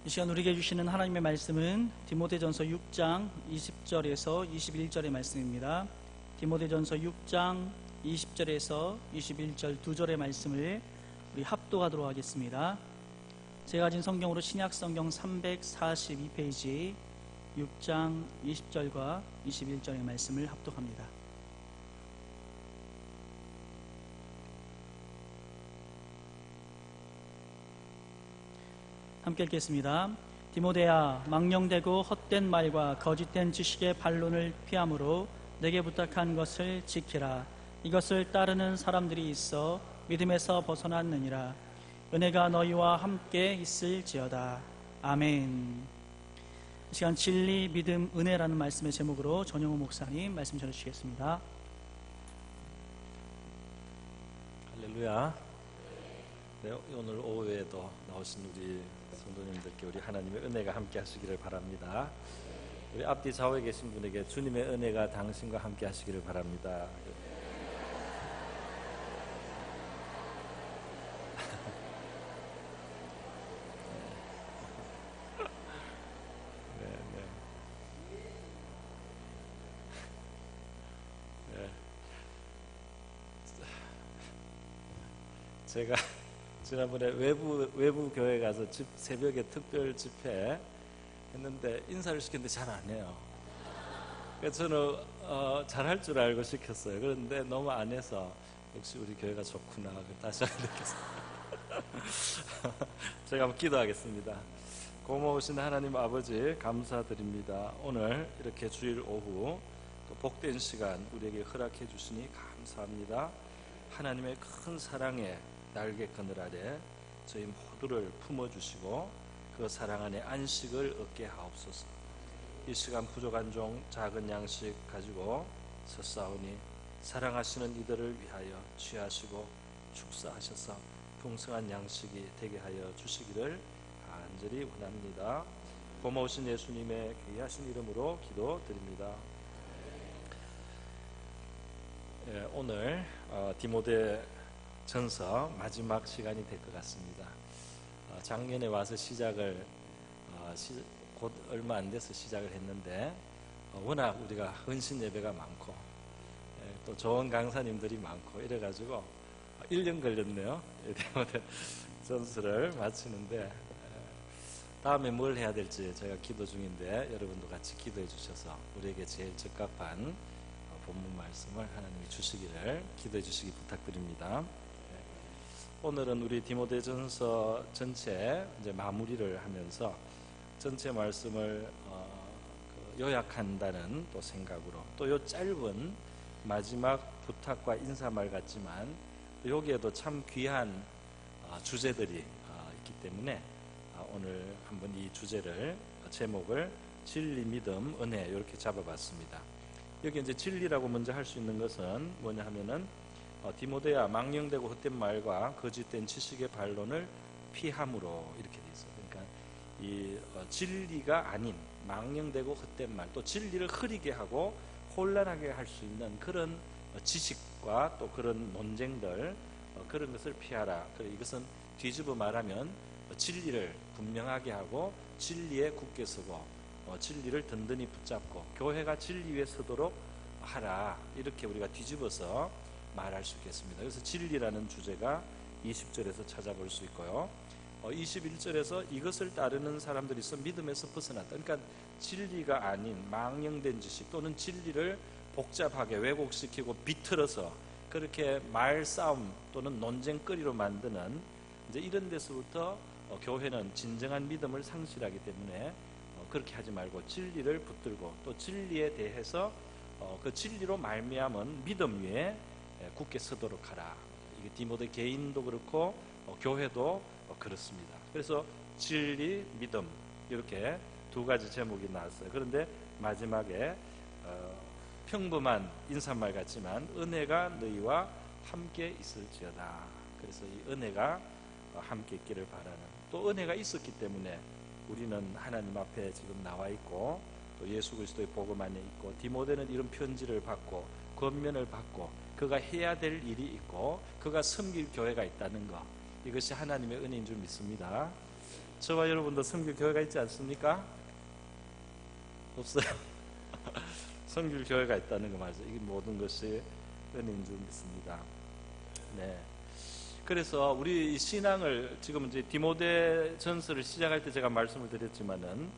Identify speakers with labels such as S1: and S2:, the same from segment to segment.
S1: 이 시간 우리에게 주시는 하나님의 말씀은 디모데전서 6장 20절에서 21절의 말씀입니다. 디모데전서 6장 20절에서 21절 두 절의 말씀을 우리 합독하도록 하겠습니다. 제가 가진 성경으로 신약성경 342페이지 6장 20절과 21절의 말씀을 합독합니다. 함께 읽겠습니다. 디모데야, 망령되고 헛된 말과 거짓된 지식의 반론을 피함으로 내게 부탁한 것을 지키라. 이것을 따르는 사람들이 있어 믿음에서 벗어났느니라. 은혜가 너희와 함께 있을지어다. 아멘. 이 시간 진리, 믿음, 은혜라는 말씀의 제목으로 전영호 목사님 말씀 전해주시겠습니다.
S2: 할렐루야. 네, 오늘 오후에도 나오신 우리 성도님들께 우리 하나님의 은혜가 함께 하시기를 바랍니다. 우리 앞뒤 좌우에 계신 분에게 주님의 은혜가 당신과 함께 하시기를 바랍니다. 제가 지난번에 외부 교회 가서 새벽에 특별 집회 했는데 인사를 시켰는데 잘 안 해요. 그래서 저는 잘할 줄 알고 시켰어요. 그런데 너무 안 해서 역시 우리 교회가 좋구나 다시 한번 느꼈어요. 제가 한번 기도하겠습니다. 고마우신 하나님 아버지 감사드립니다. 오늘 이렇게 주일 오후 또 복된 시간 우리에게 허락해 주시니 감사합니다. 하나님의 큰 사랑에 날개 그늘 아래 저희 모두를 품어주시고 그 사랑 안에 안식을 얻게 하옵소서. 이 시간 부족한 종 작은 양식 가지고 섰사오니 사랑하시는 이들을 위하여 취하시고 축사하셔서 풍성한 양식이 되게 하여 주시기를 간절히 원합니다. 고마우신 예수님의 귀하신 이름으로 기도드립니다. 오늘 디모데 전서 마지막 시간이 될 것 같습니다. 작년에 와서 시작을 곧 얼마 안 돼서 시작을 했는데 워낙 우리가 헌신 예배가 많고 또 좋은 강사님들이 많고 이래가지고 1년 걸렸네요. 디모데 전서를 마치는데 다음에 뭘 해야 될지 저희가 기도 중인데 여러분도 같이 기도해 주셔서 우리에게 제일 적합한 본문 말씀을 하나님이 주시기를 기도해 주시기 부탁드립니다. 오늘은 우리 디모데전서 전체 이제 마무리를 하면서 전체 말씀을 요약한다는 또 생각으로 또 요 짧은 마지막 부탁과 인사말 같지만 여기에도 참 귀한 주제들이 있기 때문에 오늘 한번 이 주제를 제목을 진리, 믿음, 은혜 이렇게 잡아봤습니다. 여기 이제 진리라고 먼저 할 수 있는 것은 뭐냐 하면은 디모데야, 망령되고 헛된 말과 거짓된 지식의 반론을 피함으로 이렇게 돼 있어요. 그러니까 이 진리가 아닌 망령되고 헛된 말, 또 진리를 흐리게 하고 혼란하게 할 수 있는 그런 지식과 또 그런 논쟁들 그런 것을 피하라. 이것은 뒤집어 말하면 진리를 분명하게 하고 진리에 굳게 서고 진리를 든든히 붙잡고 교회가 진리 위에 서도록 하라. 이렇게 우리가 뒤집어서 말할 수 있겠습니다. 그래서 진리라는 주제가 20절에서 찾아볼 수 있고요. 21절에서 이것을 따르는 사람들이 있어 믿음에서 벗어났다. 그러니까 진리가 아닌 망령된 지식 또는 진리를 복잡하게 왜곡시키고 비틀어서 그렇게 말싸움 또는 논쟁거리로 만드는 이제 이런 데서부터 교회는 진정한 믿음을 상실하기 때문에 그렇게 하지 말고 진리를 붙들고 또 진리에 대해서 그 진리로 말미암은 믿음 위에 굳게 서도록 하라. 이게 디모데 개인도 그렇고 교회도 그렇습니다. 그래서 진리, 믿음 이렇게 두 가지 제목이 나왔어요. 그런데 마지막에 평범한 인사말 같지만 은혜가 너희와 함께 있을지어다. 그래서 이 은혜가 함께 있기를 바라는, 또 은혜가 있었기 때문에 우리는 하나님 앞에 지금 나와 있고 또 예수 그리스도의 복음 안에 있고 디모데는 이런 편지를 받고 권면을 받고 그가 해야 될 일이 있고 그가 섬길 교회가 있다는 것, 이것이 하나님의 은혜인 줄 믿습니다. 저와 여러분도 선교교회가 있지 않습니까? 없어요. 선교교회가 있다는 거 맞아요. 이게 모든 것이 은혜인 줄 믿습니다. 네. 그래서 우리 신앙을 지금 이제 디모데전서를 시작할 때 제가 말씀을 드렸지만은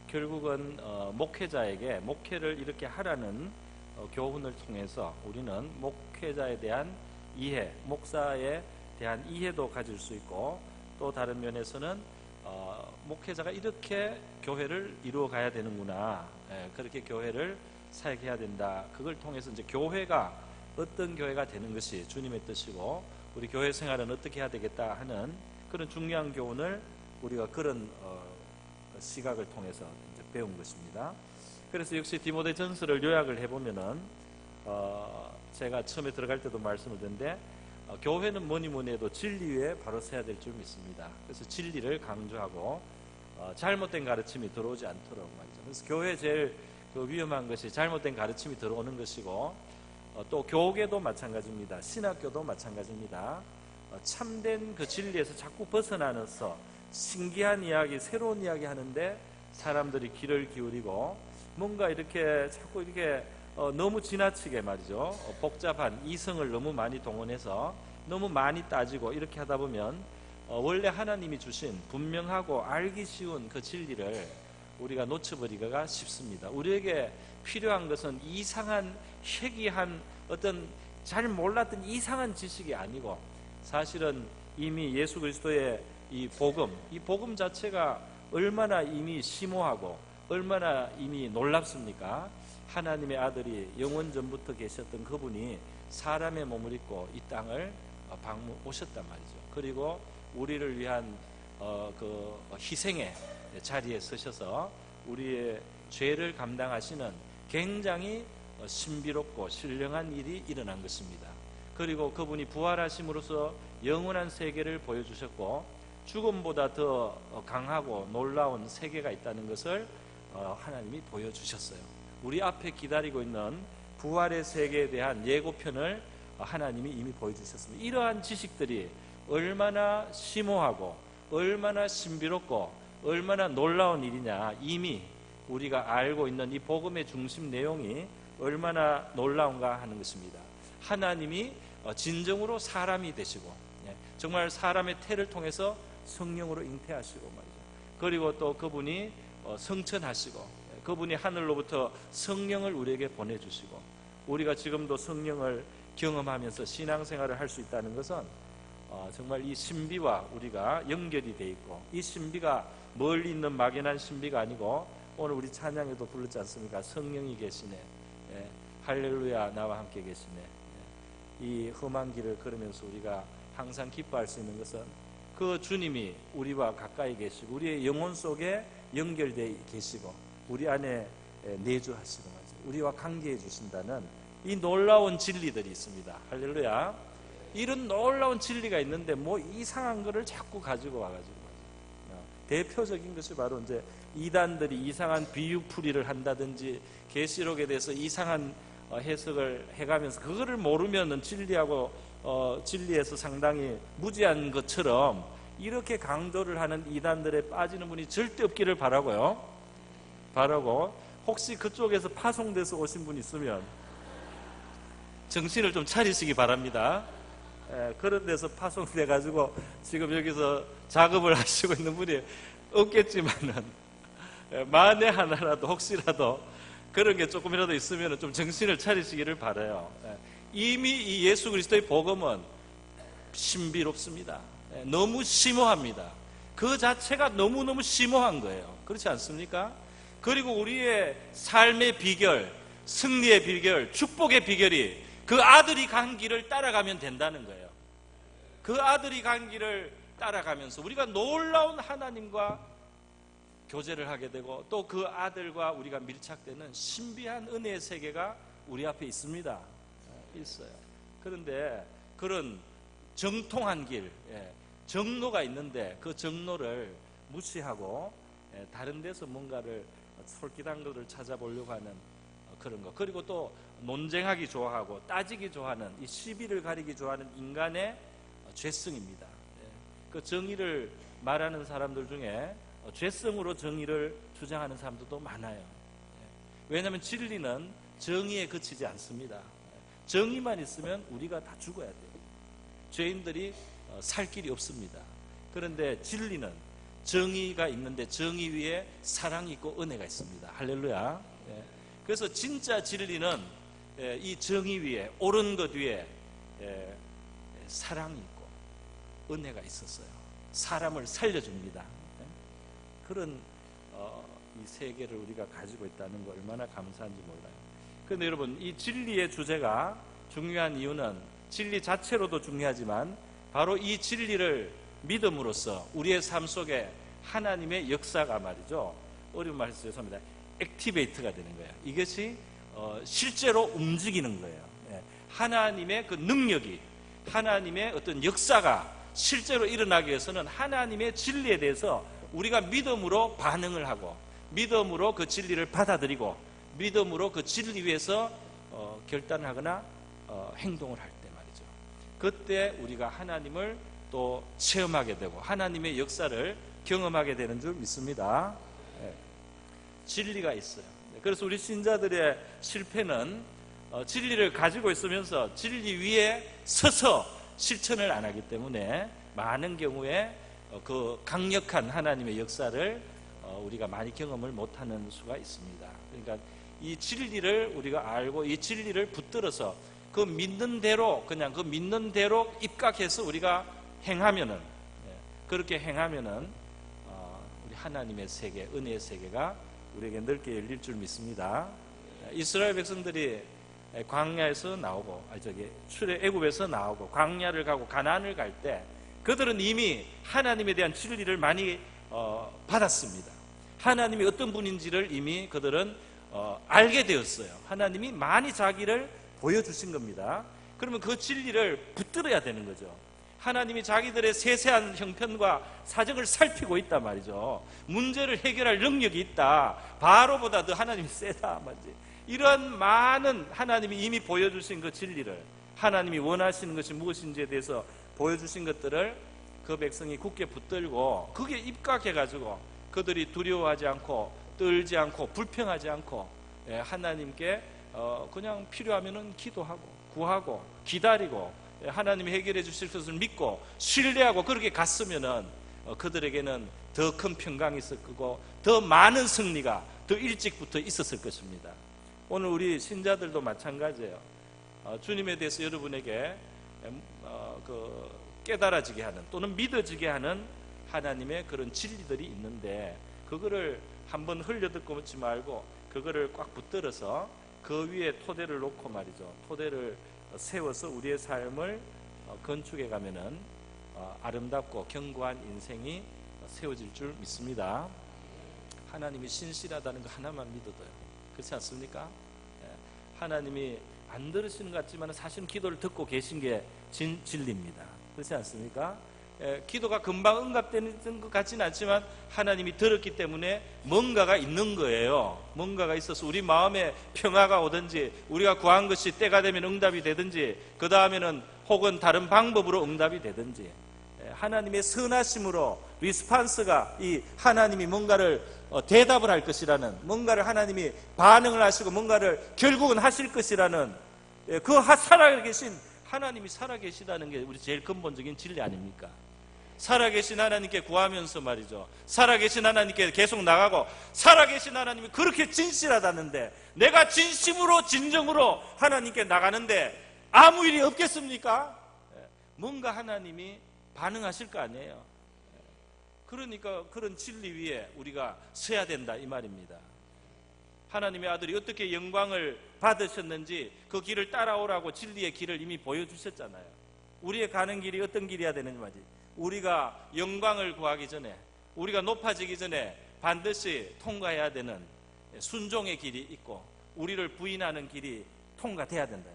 S2: 결국은 목회자에게 목회를 이렇게 하라는 교훈을 통해서 우리는 목회자에 대한 이해, 목사에 대한 이해도 가질 수 있고, 또 다른 면에서는 목회자가 이렇게 교회를 이루어 가야 되는구나, 그렇게 교회를 사역해야 된다. 그걸 통해서 이제 교회가 어떤 교회가 되는 것이 주님의 뜻이고 우리 교회 생활은 어떻게 해야 되겠다 하는 그런 중요한 교훈을 우리가 그런 시각을 통해서 이제 배운 것입니다. 그래서 역시 디모데전서를 요약을 해보면은 제가 처음에 들어갈 때도 말씀을 드렸는데 교회는 뭐니 해도 진리 위에 바로 서야 될 줄 믿습니다. 그래서 진리를 강조하고 잘못된 가르침이 들어오지 않도록 말이죠. 그래서 교회에 제일 위험한 것이 잘못된 가르침이 들어오는 것이고, 또 교계도 마찬가지입니다. 신학교도 마찬가지입니다. 참된 그 진리에서 자꾸 벗어나서 신기한 이야기, 새로운 이야기 하는데 사람들이 귀를 기울이고 뭔가 이렇게 자꾸 이렇게 너무 지나치게 말이죠. 복잡한 이성을 너무 많이 동원해서 너무 많이 따지고 이렇게 하다 보면 원래 하나님이 주신 분명하고 알기 쉬운 그 진리를 우리가 놓쳐버리기가 쉽습니다. 우리에게 필요한 것은 이상한 희귀한 어떤 잘 몰랐던 이상한 지식이 아니고, 사실은 이미 예수 그리스도의 이 복음 자체가 얼마나 이미 심오하고 얼마나 이미 놀랍습니까? 하나님의 아들이 영원 전부터 계셨던 그분이 사람의 몸을 입고 이 땅을 오셨단 말이죠. 그리고 우리를 위한 그 희생의 자리에 서셔서 우리의 죄를 감당하시는 굉장히 신비롭고 신령한 일이 일어난 것입니다. 그리고 그분이 부활하심으로써 영원한 세계를 보여주셨고, 죽음보다 더 강하고 놀라운 세계가 있다는 것을 하나님이 보여주셨어요. 우리 앞에 기다리고 있는 부활의 세계에 대한 예고편을 하나님이 이미 보여주셨습니다. 이러한 지식들이 얼마나 심오하고 얼마나 신비롭고 얼마나 놀라운 일이냐, 이미 우리가 알고 있는 이 복음의 중심 내용이 얼마나 놀라운가 하는 것입니다. 하나님이 진정으로 사람이 되시고 정말 사람의 태를 통해서 성령으로 잉태하시고 말이죠. 그리고 또 그분이 성천하시고 그분이 하늘로부터 성령을 우리에게 보내주시고, 우리가 지금도 성령을 경험하면서 신앙생활을 할 수 있다는 것은 정말 이 신비와 우리가 연결이 돼 있고, 이 신비가 멀리 있는 막연한 신비가 아니고 오늘 우리 찬양에도 불렀지 않습니까? 성령이 계시네, 할렐루야 나와 함께 계시네. 이 험한 길을 걸으면서 우리가 항상 기뻐할 수 있는 것은 그 주님이 우리와 가까이 계시고 우리의 영혼 속에 연결되어 계시고 우리 안에 내주하시고 우리와 관계해 주신다는 이 놀라운 진리들이 있습니다. 할렐루야. 이런 놀라운 진리가 있는데 뭐 이상한 거를 자꾸 가지고 와가지고, 대표적인 것이 바로 이제 이단들이 이상한 비유풀이를 한다든지 계시록에 대해서 이상한 해석을 해가면서 그거를 모르면은 진리하고 진리에서 상당히 무지한 것처럼 이렇게 강조를 하는 이단들에 빠지는 분이 절대 없기를 바라고요. 바라고, 혹시 그쪽에서 파송돼서 오신 분 있으면 정신을 좀 차리시기 바랍니다. 그런 데서 파송돼 가지고 지금 여기서 작업을 하시고 있는 분이 없겠지만은 만에 하나라도 혹시라도 그런 게 조금이라도 있으면 좀 정신을 차리시기를 바라요. 이미 이 예수 그리스도의 복음은 신비롭습니다. 너무 심오합니다. 그 자체가 너무너무 심오한 거예요. 그렇지 않습니까? 그리고 우리의 삶의 비결, 승리의 비결, 축복의 비결이 그 아들이 간 길을 따라가면 된다는 거예요. 그 아들이 간 길을 따라가면서 우리가 놀라운 하나님과 교제를 하게 되고 또 그 아들과 우리가 밀착되는 신비한 은혜의 세계가 우리 앞에 있습니다. 있어요. 그런데 그런 정통한 길, 정로가 있는데 그 정로를 무시하고 다른 데서 뭔가를 솔깃한 것을 찾아보려고 하는 그런 것, 그리고 또 논쟁하기 좋아하고 따지기 좋아하는 이 시비를 가리기 좋아하는 인간의 죄성입니다. 그 정의를 말하는 사람들 중에 죄성으로 정의를 주장하는 사람들도 많아요. 왜냐하면 진리는 정의에 그치지 않습니다. 정의만 있으면 우리가 다 죽어야 돼요. 죄인들이 살 길이 없습니다. 그런데 진리는 정의가 있는데 정의 위에 사랑이 있고 은혜가 있습니다. 할렐루야. 그래서 진짜 진리는 이 정의 위에, 옳은 것 위에 사랑이 있고 은혜가 있었어요. 사람을 살려줍니다. 그런 이 세계를 우리가 가지고 있다는 거 얼마나 감사한지 몰라요. 그런데 여러분, 이 진리의 주제가 중요한 이유는 진리 자체로도 중요하지만 바로 이 진리를 믿음으로써 우리의 삶 속에 하나님의 역사가 말이죠, 어려운 말씀 죄송합니다, 액티베이트가 되는 거예요. 이것이 실제로 움직이는 거예요. 하나님의 그 능력이, 하나님의 어떤 역사가 실제로 일어나기 위해서는 하나님의 진리에 대해서 우리가 믿음으로 반응을 하고 믿음으로 그 진리를 받아들이고 믿음으로 그 진리 위해서 결단을 하거나 행동을 할 때 말이죠. 그때 우리가 하나님을 또 체험하게 되고 하나님의 역사를 경험하게 되는 줄 믿습니다. 진리가 있어요. 그래서 우리 신자들의 실패는 진리를 가지고 있으면서 진리 위에 서서 실천을 안 하기 때문에 많은 경우에 그 강력한 하나님의 역사를 우리가 많이 경험을 못하는 수가 있습니다. 그러니까 이 진리를 우리가 알고 이 진리를 붙들어서 그 믿는 대로, 그냥 그 믿는 대로 입각해서 우리가 행하면은, 그렇게 행하면은 우리 하나님의 세계, 은혜의 세계가 우리에게 넓게 열릴 줄 믿습니다. 이스라엘 백성들이 광야에서 나오고, 애굽에서 나오고 광야를 가고 가나안을 갈 때 그들은 이미 하나님에 대한 진리를 많이 받았습니다. 하나님이 어떤 분인지를 이미 그들은 알게 되었어요. 하나님이 많이 자기를 보여주신 겁니다. 그러면 그 진리를 붙들어야 되는 거죠. 하나님이 자기들의 세세한 형편과 사정을 살피고 있단 말이죠. 문제를 해결할 능력이 있다. 바로보다 더 하나님이 세다 말이지. 이런 많은 하나님이 이미 보여주신 그 진리를, 하나님이 원하시는 것이 무엇인지에 대해서 보여주신 것들을 그 백성이 굳게 붙들고 그게 입각해가지고 그들이 두려워하지 않고 떨지 않고 불평하지 않고 하나님께 그냥 필요하면은 기도하고 구하고 기다리고 하나님이 해결해 주실 것을 믿고 신뢰하고 그렇게 갔으면은 그들에게는 더 큰 평강이 있을 거고 더 많은 승리가 더 일찍부터 있었을 것입니다. 오늘 우리 신자들도 마찬가지예요. 주님에 대해서 여러분에게 깨달아지게 하는 또는 믿어지게 하는 하나님의 그런 진리들이 있는데 그거를 한번 흘려듣고 묻지 말고 그거를 꽉 붙들어서 그 위에 토대를 놓고 말이죠. 토대를 세워서 우리의 삶을 건축해 가면은 아름답고 견고한 인생이 세워질 줄 믿습니다. 하나님이 신실하다는 거 하나만 믿어도요. 그렇지 않습니까? 하나님이 안 들으시는 것 같지만 사실은 기도를 듣고 계신 게 진리입니다. 그렇지 않습니까? 기도가 금방 응답되는 것 같지는 않지만 하나님이 들었기 때문에 뭔가가 있는 거예요. 뭔가가 있어서 우리 마음에 평화가 오든지 우리가 구한 것이 때가 되면 응답이 되든지 그 다음에는 혹은 다른 방법으로 응답이 되든지 하나님의 선하심으로 리스판스가 이 하나님이 뭔가를 대답을 할 것이라는, 뭔가를 하나님이 반응을 하시고 뭔가를 결국은 하실 것이라는 그 살아계신 하나님이 살아계시다는 게 우리 제일 근본적인 진리 아닙니까? 살아계신 하나님께 구하면서 말이죠, 살아계신 하나님께 계속 나가고 살아계신 하나님이 그렇게 진실하다는데 내가 진심으로 진정으로 하나님께 나가는데 아무 일이 없겠습니까? 뭔가 하나님이 반응하실 거 아니에요. 그러니까 그런 진리 위에 우리가 서야 된다 이 말입니다. 하나님의 아들이 어떻게 영광을 받으셨는지 그 길을 따라오라고 진리의 길을 이미 보여주셨잖아요. 우리의 가는 길이 어떤 길이어야 되는지 말이지. 우리가 영광을 구하기 전에, 우리가 높아지기 전에 반드시 통과해야 되는 순종의 길이 있고 우리를 부인하는 길이 통과돼야 된다.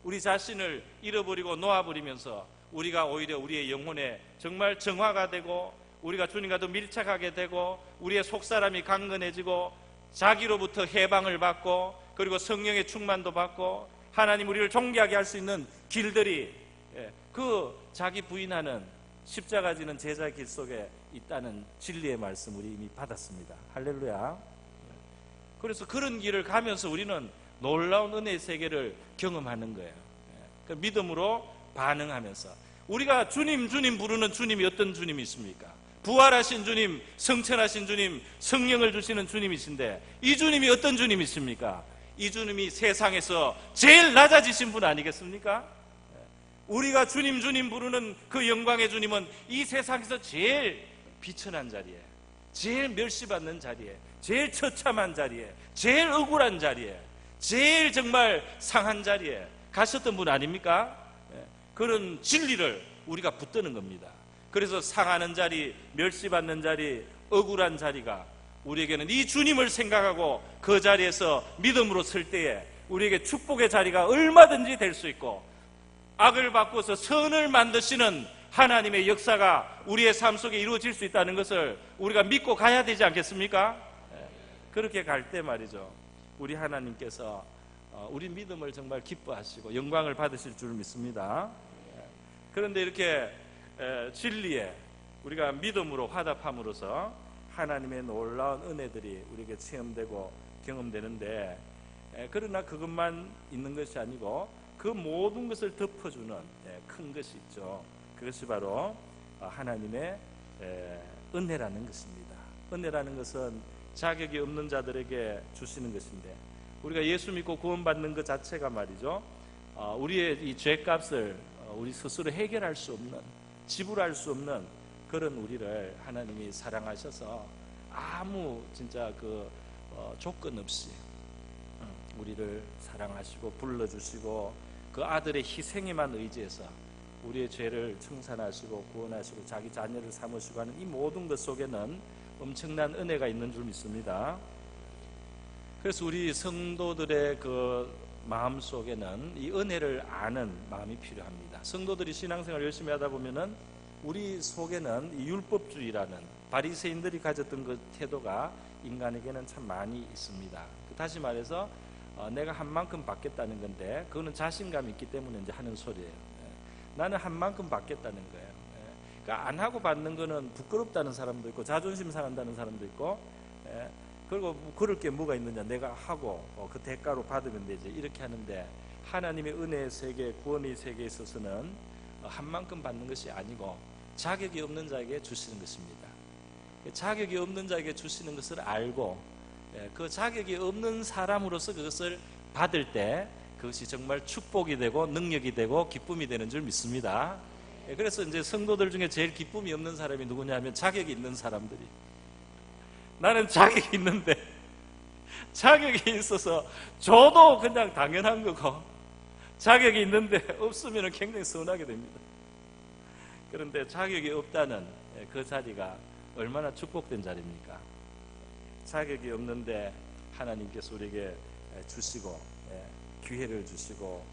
S2: 우리 자신을 잃어버리고 놓아버리면서 우리가 오히려 우리의 영혼에 정말 정화가 되고 우리가 주님과 더 밀착하게 되고 우리의 속사람이 강건해지고 자기로부터 해방을 받고 그리고 성령의 충만도 받고 하나님 우리를 존귀하게 할 수 있는 길들이 그 자기 부인하는 십자가 지는 제자 길 속에 있다는 진리의 말씀 우리 이미 받았습니다. 할렐루야. 그래서 그런 길을 가면서 우리는 놀라운 은혜의 세계를 경험하는 거예요. 그 믿음으로 반응하면서 우리가 주님 주님 부르는 주님이 어떤 주님이 있습니까? 부활하신 주님, 성천하신 주님, 성령을 주시는 주님이신데 이 주님이 어떤 주님이십니까? 이 주님이 세상에서 제일 낮아지신 분 아니겠습니까? 우리가 주님 주님 부르는 그 영광의 주님은 이 세상에서 제일 비천한 자리에, 제일 멸시받는 자리에, 제일 처참한 자리에, 제일 억울한 자리에, 제일 정말 상한 자리에 가셨던 분 아닙니까? 그런 진리를 우리가 붙드는 겁니다. 그래서 상하는 자리, 멸시받는 자리, 억울한 자리가 우리에게는 이 주님을 생각하고 그 자리에서 믿음으로 설 때에 우리에게 축복의 자리가 얼마든지 될 수 있고 악을 바꾸어서 선을 만드시는 하나님의 역사가 우리의 삶 속에 이루어질 수 있다는 것을 우리가 믿고 가야 되지 않겠습니까? 그렇게 갈 때 말이죠, 우리 하나님께서 우리 믿음을 정말 기뻐하시고 영광을 받으실 줄 믿습니다. 그런데 이렇게 진리에 우리가 믿음으로 화답함으로써 하나님의 놀라운 은혜들이 우리에게 체험되고 경험되는데, 그러나 그것만 있는 것이 아니고 그 모든 것을 덮어주는 큰 것이 있죠. 그것이 바로 하나님의 은혜라는 것입니다. 은혜라는 것은 자격이 없는 자들에게 주시는 것인데, 우리가 예수 믿고 구원받는 것 자체가 말이죠, 우리의 이 죄값을 우리 스스로 해결할 수 없는, 지불할 수 없는 그런 우리를 하나님이 사랑하셔서 아무 진짜 조건 없이 우리를 사랑하시고 불러주시고 그 아들의 희생에만 의지해서 우리의 죄를 청산하시고 구원하시고 자기 자녀를 삼으시고 하는 이 모든 것 속에는 엄청난 은혜가 있는 줄 믿습니다. 그래서 우리 성도들의 그 마음 속에는 이 은혜를 아는 마음이 필요합니다. 성도들이 신앙생활 열심히 하다 보면은 우리 속에는 이 율법주의라는 바리새인들이 가졌던 그 태도가 인간에게는 참 많이 있습니다. 다시 말해서 내가 한 만큼 받겠다는 건데, 그거는 자신감이 있기 때문에 이제 하는 소리예요. 나는 한 만큼 받겠다는 거예요. 그러니까 안 하고 받는 거는 부끄럽다는 사람도 있고 자존심 상한다는 사람도 있고, 그리고 그럴 게 뭐가 있느냐, 내가 하고 그 대가로 받으면 되지, 이렇게 하는데, 하나님의 은혜의 세계, 구원의 세계에 있어서는 한 만큼 받는 것이 아니고 자격이 없는 자에게 주시는 것입니다. 자격이 없는 자에게 주시는 것을 알고 그 자격이 없는 사람으로서 그것을 받을 때 그것이 정말 축복이 되고 능력이 되고 기쁨이 되는 줄 믿습니다. 그래서 이제 성도들 중에 제일 기쁨이 없는 사람이 누구냐 하면 자격이 있는 사람들이, 나는 자격이 있는데 자격이 있어서 저도 그냥 당연한 거고, 자격이 있는데 없으면 굉장히 서운하게 됩니다. 그런데 자격이 없다는 그 자리가 얼마나 축복된 자리입니까? 자격이 없는데 하나님께서 우리에게 주시고 기회를 주시고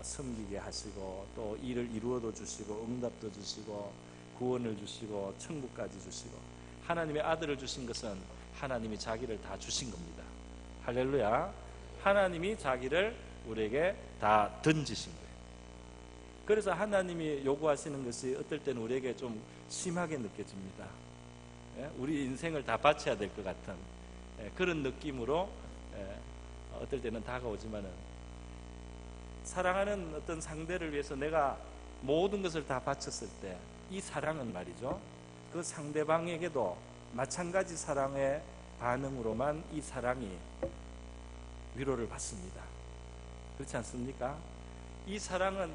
S2: 섬기게 하시고 또 일을 이루어도 주시고 응답도 주시고 구원을 주시고 천국까지 주시고, 하나님의 아들을 주신 것은 하나님이 자기를 다 주신 겁니다. 할렐루야. 하나님이 자기를 우리에게 다 던지신 거예요. 그래서 하나님이 요구하시는 것이 어떨 때는 우리에게 좀 심하게 느껴집니다. 우리 인생을 다 바쳐야 될 것 같은 그런 느낌으로 어떨 때는 다가오지만은, 사랑하는 어떤 상대를 위해서 내가 모든 것을 다 바쳤을 때 이 사랑은 말이죠, 그 상대방에게도 마찬가지 사랑의 반응으로만 이 사랑이 위로를 받습니다. 그렇지 않습니까? 이 사랑은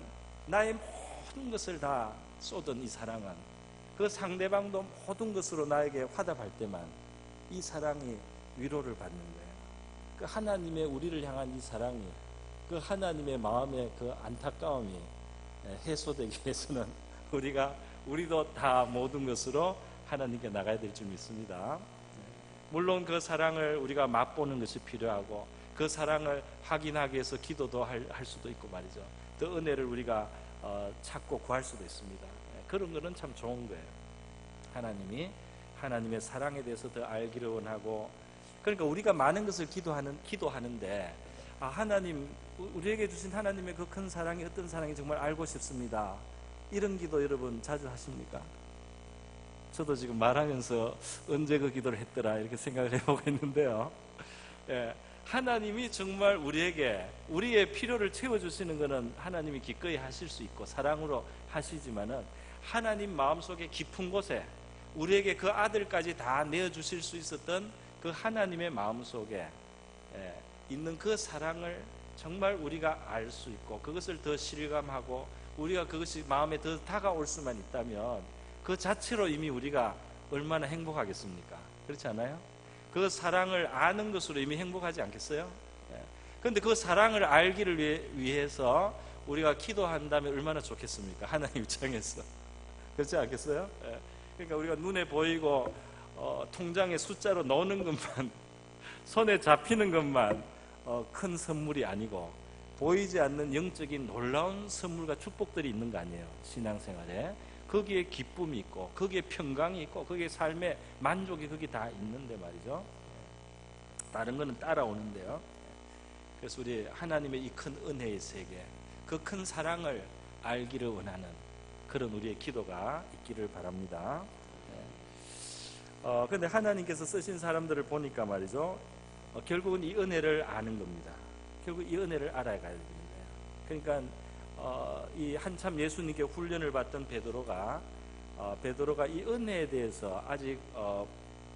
S2: 나의 모든 것을 다 쏟은 이 사랑은 그 상대방도 모든 것으로 나에게 화답할 때만 이 사랑이 위로를 받는 거예요. 그 하나님의 우리를 향한 이 사랑이, 그 하나님의 마음의 그 안타까움이 해소되기 위해서는 우리도 다 모든 것으로 하나님께 나가야 될 줄 믿습니다. 물론 그 사랑을 우리가 맛보는 것이 필요하고 그 사랑을 확인하기 위해서 기도도 할 수도 있고 말이죠. 또 은혜를 우리가 찾고 구할 수도 있습니다. 그런 거는 참 좋은 거예요. 하나님이 하나님의 사랑에 대해서 더 알기를 원하고, 그러니까 우리가 많은 것을 기도하는데 하나님, 우리에게 주신 하나님의 그 큰 사랑이 어떤 사랑인지 정말 알고 싶습니다. 이런 기도 여러분 자주 하십니까? 저도 지금 말하면서 언제 그 기도를 했더라 이렇게 생각을 해보고 있는데요. 예, 하나님이 정말 우리에게 우리의 필요를 채워주시는 것은 하나님이 기꺼이 하실 수 있고 사랑으로 하시지만은 하나님 마음속에 깊은 곳에 우리에게 그 아들까지 다 내어주실 수 있었던 그 하나님의 마음속에 있는 그 사랑을 정말 우리가 알 수 있고 그것을 더 실감하고 우리가 그것이 마음에 더 다가올 수만 있다면 그 자체로 이미 우리가 얼마나 행복하겠습니까? 그렇지 않아요? 그 사랑을 아는 것으로 이미 행복하지 않겠어요? 그런데 그 사랑을 알기를 위해서 우리가 기도한다면 얼마나 좋겠습니까? 하나님 입장에서 그렇지 않겠어요? 그러니까 우리가 눈에 보이고 통장에 숫자로 넣는 것만 손에 잡히는 것만 큰 선물이 아니고 보이지 않는 영적인 놀라운 선물과 축복들이 있는 거 아니에요? 신앙생활에 거기에 기쁨이 있고 거기에 평강이 있고 거기에 삶의 만족이 거기 다 있는데 말이죠. 다른 거는 따라오는데요. 그래서 우리 하나님의 이 큰 은혜의 세계, 그 큰 사랑을 알기를 원하는 그런 우리의 기도가 있기를 바랍니다. 그런데 하나님께서 쓰신 사람들을 보니까 말이죠, 결국은 이 은혜를 아는 겁니다. 결국 이 은혜를 알아야 됩니다. 그러니까 이 한참 예수님께 훈련을 받던 베드로가 이 은혜에 대해서 아직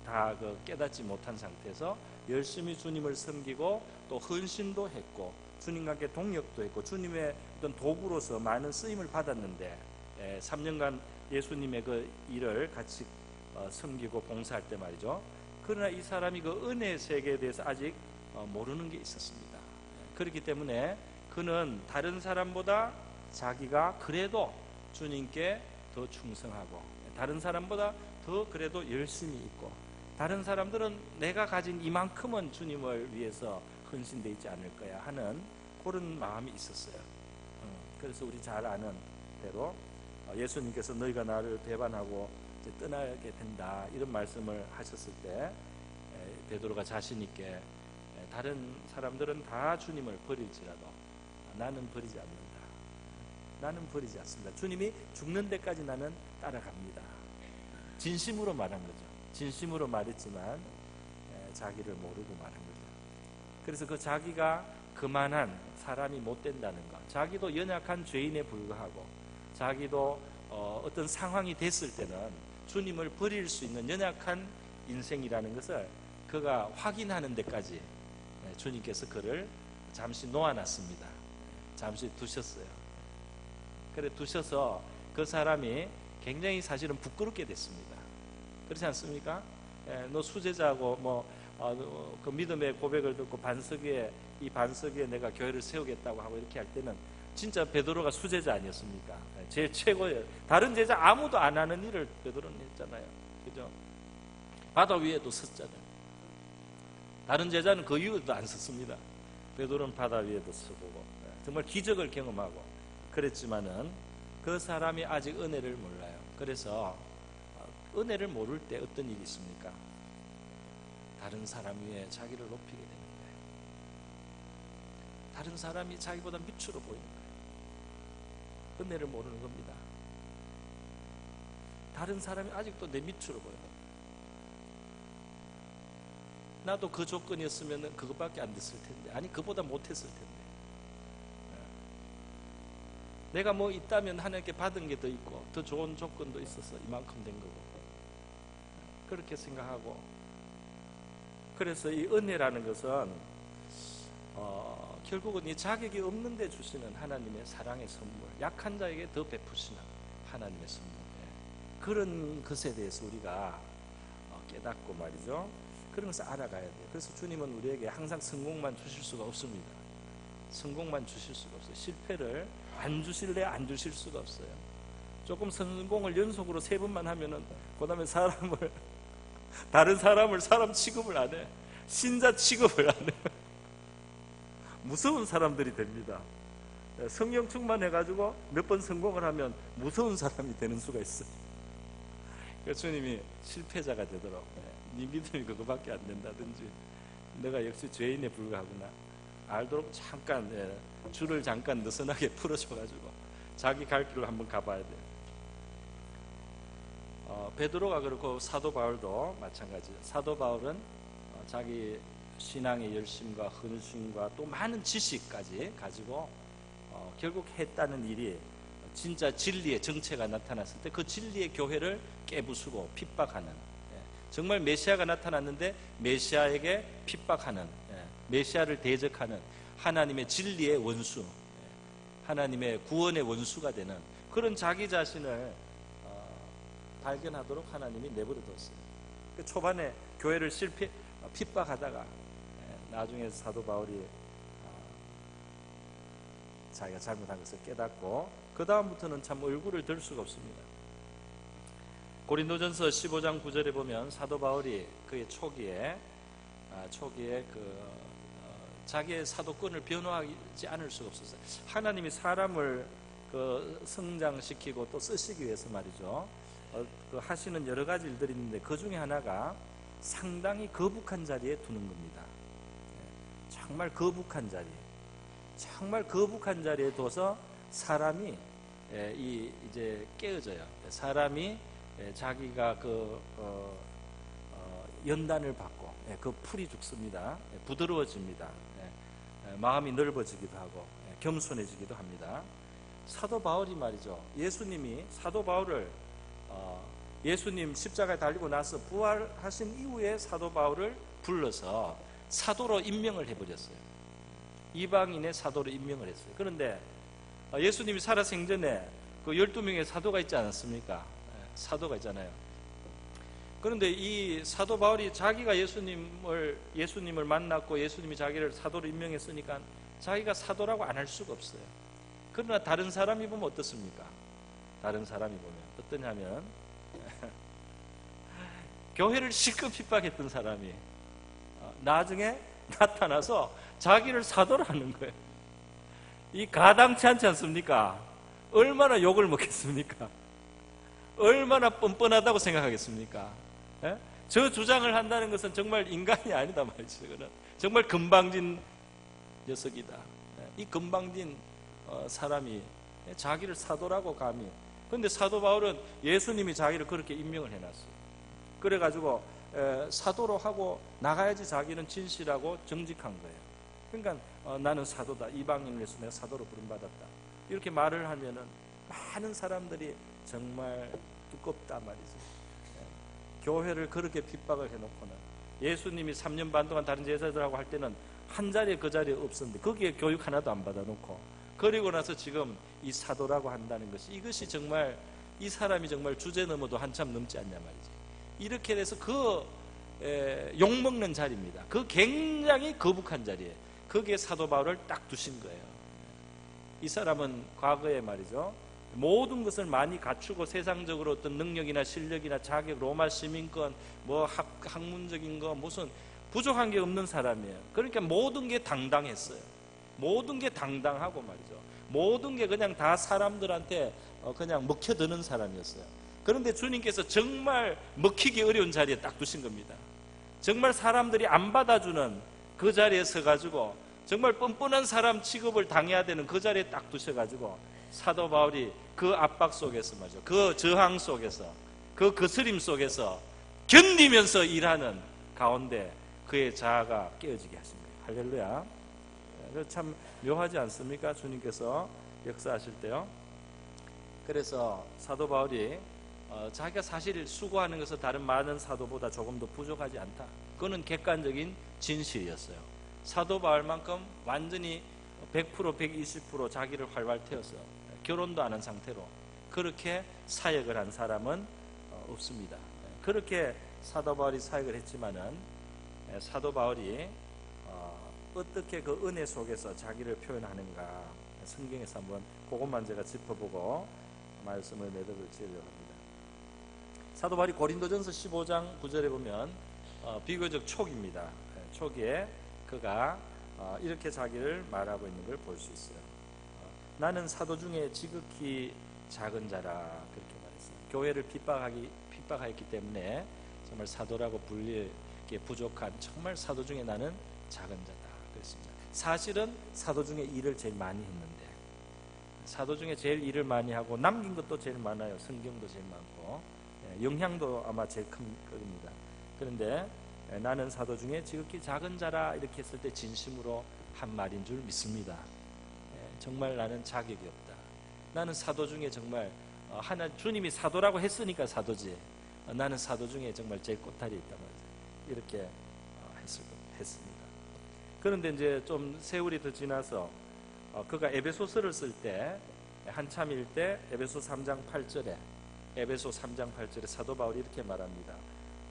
S2: 다 깨닫지 못한 상태에서 열심히 주님을 섬기고 또 헌신도 했고 주님과 함께 동역도 했고 주님의 어떤 도구로서 많은 쓰임을 받았는데 3년간 예수님의 그 일을 같이 섬기고 봉사할 때 말이죠. 그러나 이 사람이 그 은혜의 세계에 대해서 아직 모르는 게 있었습니다. 그렇기 때문에 그는 다른 사람보다 자기가 그래도 주님께 더 충성하고 다른 사람보다 더 그래도 열심히 있고 다른 사람들은 내가 가진 이만큼은 주님을 위해서 헌신되어 있지 않을 거야 하는 그런 마음이 있었어요. 그래서 우리 잘 아는 대로 예수님께서 너희가 나를 배반하고 이제 떠나게 된다 이런 말씀을 하셨을 때 베드로가 자신 있게 다른 사람들은 다 주님을 버릴지라도 나는 버리지 않는다. 나는 버리지 않습니다. 주님이 죽는 데까지 나는 따라갑니다. 진심으로 말한 거죠. 진심으로 말했지만 자기를 모르고 말한 거죠. 그래서 그 자기가 그만한 사람이 못 된다는 것, 자기도 연약한 죄인에 불과하고 자기도 어떤 상황이 됐을 때는 주님을 버릴 수 있는 연약한 인생이라는 것을 그가 확인하는 데까지 주님께서 그를 잠시 놓아놨습니다. 잠시 두셨어요. 그래 두셔서 그 사람이 굉장히 사실은 부끄럽게 됐습니다. 그렇지 않습니까? 너 수제자고 그 믿음의 고백을 듣고 이 반석 위에 내가 교회를 세우겠다고 하고 이렇게 할 때는 진짜 베드로가 수제자 아니었습니까? 제일 최고예요. 다른 제자 아무도 안 하는 일을 베드로는 했잖아요. 그죠? 바다 위에도 섰잖아요. 다른 제자는 그 이후에도 안 섰습니다. 베드로는 바다 위에도 서보고 정말 기적을 경험하고 그랬지만은 그 사람이 아직 은혜를 몰라요. 그래서 은혜를 모를 때 어떤 일이 있습니까? 다른 사람 위에 자기를 높이게 되는 거예요. 다른 사람이 자기보다 밑으로 보이는 거예요. 은혜를 모르는 겁니다. 다른 사람이 아직도 내 밑으로 보여요. 나도 그 조건이었으면 그것밖에 안 됐을 텐데, 아니 그보다 못했을 텐데, 내가 뭐 있다면 하나님께 받은 게 더 있고 더 좋은 조건도 있어서 이만큼 된 거고 그렇게 생각하고, 그래서 이 은혜라는 것은 결국은 이 자격이 없는데 주시는 하나님의 사랑의 선물, 약한 자에게 더 베푸시는 하나님의 선물, 그런 것에 대해서 우리가 깨닫고 말이죠, 그런 것을 알아가야 돼요. 그래서 주님은 우리에게 항상 성공만 주실 수가 없습니다. 성공만 주실 수가 없어요. 실패를 안 주실래 안 주실 수가 없어요. 조금 성공을 연속으로 3번만 하면은 그 다음에 다른 사람을 사람 취급을 안 해. 신자 취급을 안 해. 무서운 사람들이 됩니다. 성령 충만해가지고 몇 번 성공을 하면 무서운 사람이 되는 수가 있어요. 그래서 주님이 실패자가 되도록, 네 믿음이 그거밖에 안 된다든지 내가 역시 죄인에 불과하구나 알도록 잠깐 줄을 잠깐 느슨하게 풀어줘가지고 자기 갈 길로 한번 가봐야 돼요. 베드로가 그렇고 사도 바울도 마찬가지예요. 사도 바울은 자기 신앙의 열심과 헌신과 또 많은 지식까지 가지고 결국 했다는 일이 진짜 진리의 정체가 나타났을 때 그 진리의 교회를 깨부수고 핍박하는, 정말 메시아가 나타났는데 메시아에게 핍박하는, 메시아를 대적하는 하나님의 진리의 원수, 하나님의 구원의 원수가 되는 그런 자기 자신을 발견하도록 하나님이 내버려 뒀어요. 초반에 교회를 핍박하다가 나중에 사도 바울이 자기가 잘못한 것을 깨닫고 그 다음부터는 참 얼굴을 들 수가 없습니다. 고린도전서 15장 9절에 보면 사도 바울이 그의 초기에 자기의 사도권을 변호하지 않을 수가 없었어요. 하나님이 사람을 성장시키고 또 쓰시기 위해서 말이죠. 하시는 여러 가지 일들이 있는데 그 중에 하나가 상당히 거북한 자리에 두는 겁니다. 정말 거북한 자리에 둬서 사람이 이제 깨어져요. 사람이 자기가 연단을 받고 그 풀이 죽습니다. 부드러워집니다. 마음이 넓어지기도 하고 겸손해지기도 합니다. 사도 바울이 말이죠. 예수님이 사도 바울을 예수님 십자가에 달리고 나서 부활하신 이후에 사도 바울을 불러서 사도로 임명을 해버렸어요. 이방인의 사도로 임명을 했어요. 그런데 예수님이 살아생전에 그 12명의 사도가 있지 않았습니까? 사도가 있잖아요. 그런데 이 사도 바울이 자기가 예수님을 만났고 예수님이 자기를 사도로 임명했으니까 자기가 사도라고 안 할 수가 없어요. 그러나 다른 사람이 보면 어떻습니까? 다른 사람이 보면 어떠냐면 교회를 실컷 핍박했던 사람이 나중에 나타나서 자기를 사도로 하는 거예요. 이 가당치 않지 않습니까? 얼마나 욕을 먹겠습니까? 얼마나 뻔뻔하다고 생각하겠습니까? 저 주장을 한다는 것은 정말 인간이 아니다 말이죠. 정말 건방진 녀석이다. 이 건방진 사람이 자기를 사도라고 감히. 그런데 사도 바울은 예수님이 자기를 그렇게 임명을 해놨어요. 그래가지고 사도로 하고 나가야지 자기는 진실하고 정직한 거예요. 그러니까 나는 사도다. 이방인을 위해서 내가 사도로 부름받았다. 이렇게 말을 하면은 많은 사람들이 정말 두껍다 말이죠. 교회를 그렇게 핍박을 해놓고는 예수님이 3년 반 동안 다른 제자들하고 할 때는 한 자리에 그 자리에 없었는데 거기에 교육 하나도 안 받아놓고 그리고 나서 지금 이 사도라고 한다는 것이 이것이 정말 이 사람이 정말 주제 넘어도 한참 넘지 않냐 말이지. 이렇게 돼서 욕먹는 자리입니다. 그 굉장히 거북한 자리에 거기에 사도 바울을 딱 두신 거예요. 이 사람은 과거에 말이죠. 모든 것을 많이 갖추고 세상적으로 어떤 능력이나 실력이나 자격, 로마 시민권, 학문적인 거 무슨 부족한 게 없는 사람이에요. 그러니까 모든 게 당당했어요. 모든 게 당당하고 말이죠. 모든 게 그냥 다 사람들한테 그냥 먹혀드는 사람이었어요. 그런데 주님께서 정말 먹히기 어려운 자리에 딱 두신 겁니다. 정말 사람들이 안 받아주는 그 자리에 서가지고 정말 뻔뻔한 사람 취급을 당해야 되는 그 자리에 딱 두셔가지고 사도 바울이 그 압박 속에서 말이죠. 그 저항 속에서 그 거스림 속에서 견디면서 일하는 가운데 그의 자아가 깨어지게 하신 거예요. 할렐루야. 참 묘하지 않습니까? 주님께서 역사하실 때요. 그래서 사도 바울이 자기가 사실 수고하는 것은 다른 많은 사도보다 조금 더 부족하지 않다. 그거는 객관적인 진실이었어요. 사도 바울만큼 완전히 100%, 120% 자기를 활활 태워서 결혼도 안 한 상태로 그렇게 사역을 한 사람은 없습니다. 그렇게 사도 바울이 사역을 했지만은 사도 바울이 어떻게 그 은혜 속에서 자기를 표현하는가 성경에서 한번 그것만 제가 짚어보고 말씀을 매듭을 지으려고 합니다. 사도 바울이 고린도전서 15장 9절에 보면 비교적 초기입니다. 초기에 그가 이렇게 자기를 말하고 있는 걸 볼 수 있어요. 나는 사도 중에 지극히 작은 자라 그렇게 말했어요. 교회를 핍박하였기 때문에 정말 사도라고 불리기에 부족한 정말 사도 중에 나는 작은 자다 그랬습니다. 사실은 사도 중에 일을 제일 많이 했는데 사도 중에 제일 일을 많이 하고 남긴 것도 제일 많아요. 성경도 제일 많고 영향도 아마 제일 큰 겁니다. 그런데 나는 사도 중에 지극히 작은 자라 이렇게 했을 때 진심으로 한 말인 줄 믿습니다. 정말 나는 자격이 없다. 나는 사도 중에 정말 주님이 사도라고 했으니까 사도지. 나는 사도 중에 정말 제일 꼬타리 있단 말이죠. 이렇게 했습니다. 그런데 이제 좀 세월이 더 지나서 그가 에베소서를 쓸 때 한참일 때 에베소 3장 8절에 사도 바울이 이렇게 말합니다.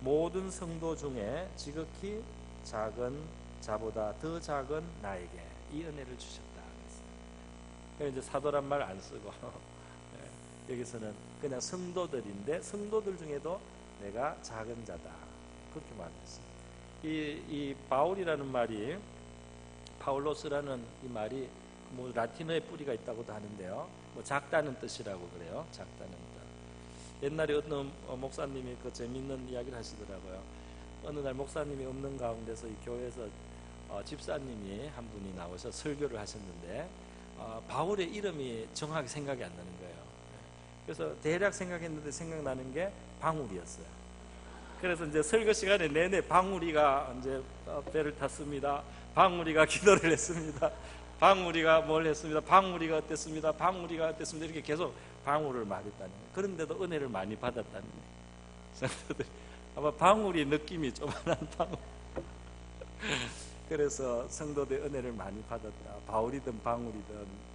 S2: 모든 성도 중에 지극히 작은 자보다 더 작은 나에게 이 은혜를 주셨다. 그래서 이제 사도란 말 안 쓰고 여기서는 그냥 성도들인데 성도들 중에도 내가 작은 자다. 그렇게 말했어요. 이 바울이라는 말이 파울로스라는 이 말이 뭐 라틴어의 뿌리가 있다고도 하는데요. 뭐 작다는 뜻이라고 그래요. 작다는 뜻. 옛날에 어떤 목사님이 그 재밌는 이야기를 하시더라고요. 어느 날 목사님이 없는 가운데서 이 교회에서 집사님이 한 분이 나오셔서 설교를 하셨는데 바울의 이름이 정확히 생각이 안 나는 거예요. 그래서 대략 생각했는데 생각나는 게 방울이었어요. 그래서 이제 설교 시간에 내내 방울이가 이제 배를 탔습니다. 방울이가 기도를 했습니다. 방울이가 뭘 했습니다. 방울이가 어땠습니다. 방울이가 어땠습니다. 이렇게 계속 방울을 말했다는 거예요. 그런데도 은혜를 많이 받았다는 거예요. 아마 방울이 느낌이 조만한 방울. 그래서 성도들 은혜를 많이 받았다. 바울이든 방울이든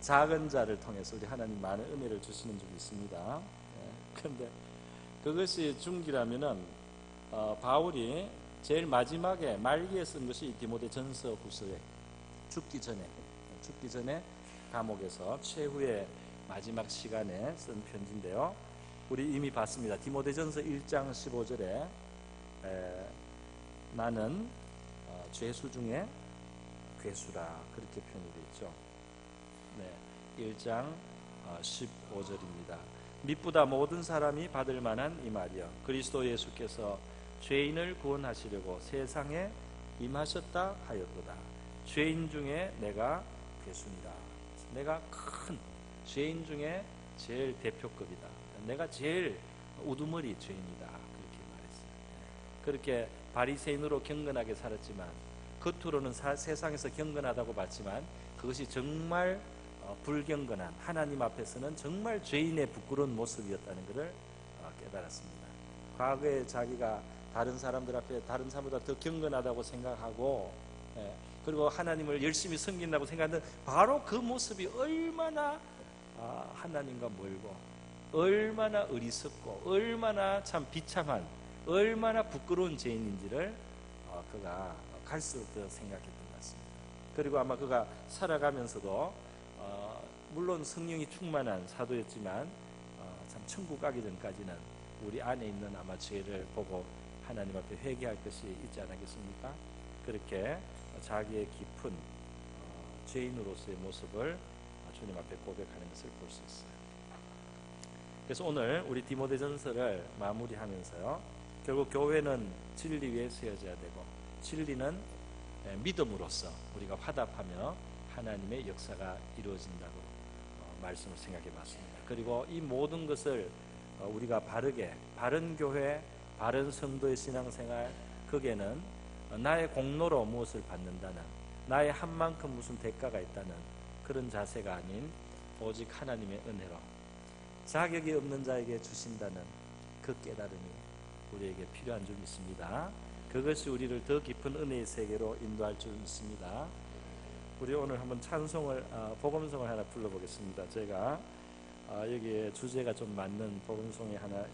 S2: 작은 자를 통해서 우리 하나님 많은 은혜를 주시는 줄 믿습니다. 그런데 그것이 중기라면은 바울이 제일 마지막에 말기에 쓴 것이 디모데전서 후서에 죽기 전에 감옥에서 최후의 마지막 시간에 쓴 편지인데요. 우리 이미 봤습니다. 디모데전서 1장 15절에 나는 죄수 중에 괴수라 그렇게 표현이 되어 있죠. 네, 1장 15절입니다. 미쁘다 모든 사람이 받을 만한 이 말이여 그리스도 예수께서 죄인을 구원하시려고 세상에 임하셨다 하였도다. 죄인 중에 내가 괴수니라. 내가 큰 죄인 중에 제일 대표급이다. 내가 제일 우두머리 죄인이다. 그렇게 말했어요. 그렇게 바리새인으로 경건하게 살았지만 겉으로는 세상에서 경건하다고 봤지만 그것이 정말 불경건한 하나님 앞에서는 정말 죄인의 부끄러운 모습이었다는 것을 깨달았습니다. 과거에 자기가 다른 사람들 앞에 다른 사람보다 더 경건하다고 생각하고 그리고 하나님을 열심히 섬긴다고 생각하는 바로 그 모습이 얼마나 하나님과 멀고 얼마나 어리석고 얼마나 참 비참한 얼마나 부끄러운 죄인인지를 그가 갈수록 더 생각했던 것 같습니다. 그리고 아마 그가 살아가면서도 물론 성령이 충만한 사도였지만 참 천국 가기 전까지는 우리 안에 있는 아마 죄를 보고 하나님 앞에 회개할 것이 있지 않겠습니까? 그렇게 자기의 깊은 죄인으로서의 모습을 주님 앞에 고백하는 것을 볼 수 있어요. 그래서 오늘 우리 디모데전서를 마무리하면서요. 결국 교회는 진리 위에 세워져야 되고 진리는 믿음으로써 우리가 화답하며 하나님의 역사가 이루어진다고 말씀을 생각해 봤습니다. 그리고 이 모든 것을 우리가 바르게 바른 교회 바른 성도의 신앙생활 거기에는 나의 공로로 무엇을 받는다는 나의 한 만큼 무슨 대가가 있다는 그런 자세가 아닌 오직 하나님의 은혜로 자격이 없는 자에게 주신다는 그 깨달음이 우리에게 필요한 줄 믿습니다. 그것이 우리를 더 깊은 은혜의 세계로 인도할 줄 믿습니다. 우리 오늘 한번 찬송을 복음송을 하나 불러보겠습니다. 제가 여기에 주제가 좀 맞는 복음송이 하나